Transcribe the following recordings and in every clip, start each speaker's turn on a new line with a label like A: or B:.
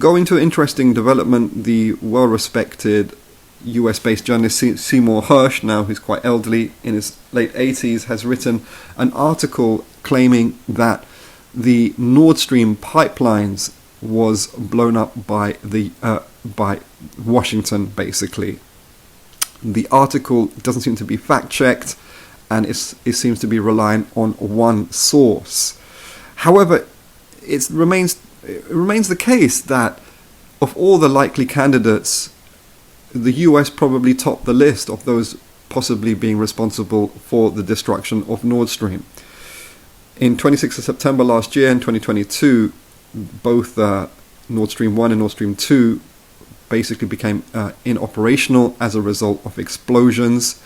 A: Going to an interesting development, the well-respected US-based journalist Seymour Hersh, now who's quite elderly, in his late 80s, has written an article claiming that the Nordstream pipelines was blown up by Washington, basically. The article doesn't seem to be fact-checked, and it seems to be relying on one source. However, it remains the case that of all the likely candidates, the US probably topped the list of those possibly being responsible for the destruction of Nordstream. In 26th of September last year, in 2022, both Nord Stream 1 and Nord Stream 2 basically became inoperational as a result of explosions.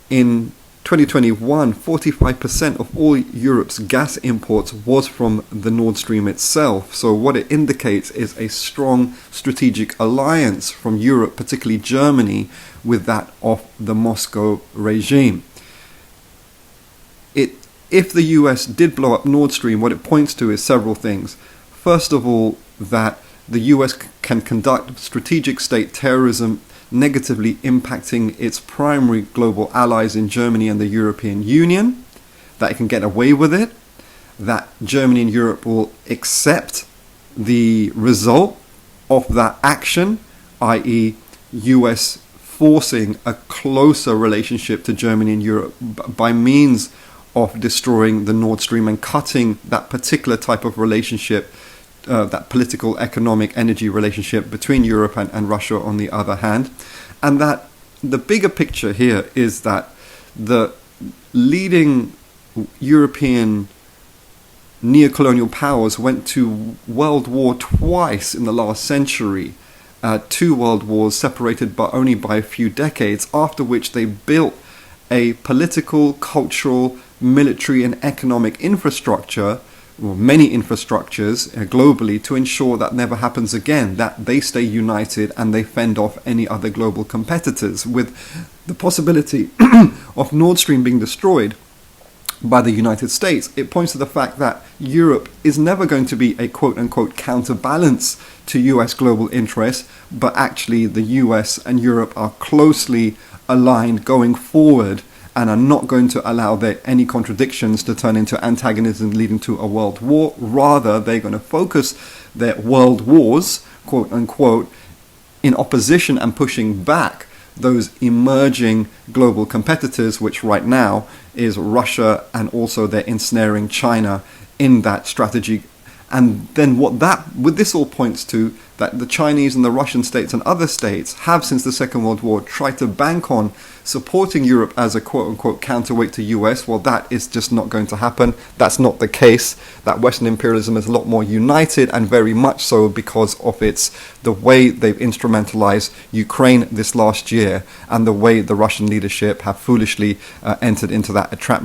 A: In 2021, 45% of all Europe's gas imports was from the Nord Stream itself. So what it indicates is a strong strategic alliance from Europe, particularly Germany, with that of the Moscow regime. If the US did blow up Nord Stream, what it points to is several things. First of all, that the US can conduct strategic state terrorism, negatively impacting its primary global allies in Germany and the European Union, that it can get away with it, that Germany and Europe will accept the result of that action, i.e. US forcing a closer relationship to Germany and Europe by means of destroying the Nord Stream and cutting that particular type of relationship, that political, economic, energy relationship between Europe and Russia on the other hand. And that the bigger picture here is that the leading European neocolonial powers went to world war twice in the last century, two world wars separated only by a few decades, after which they built a political, cultural, military and economic infrastructure, or many infrastructures globally, to ensure that never happens again, that they stay united and they fend off any other global competitors. With the possibility of Nord Stream being destroyed by the United States, it points to the fact that Europe is never going to be a quote-unquote counterbalance to US global interests, but actually the US and Europe are closely aligned going forward and are not going to allow any contradictions to turn into antagonism leading to a world war. Rather, they're going to focus their world wars, quote unquote, in opposition and pushing back those emerging global competitors, which right now is Russia, and also they're ensnaring China in that strategy. And then what this all points to, that the Chinese and the Russian states and other states have since the Second World War tried to bank on supporting Europe as a quote-unquote counterweight to US. Well, that is just not going to happen. That's not the case. That Western imperialism is a lot more united, and very much so because of the way they've instrumentalized Ukraine this last year and the way the Russian leadership have foolishly entered into that entrapment.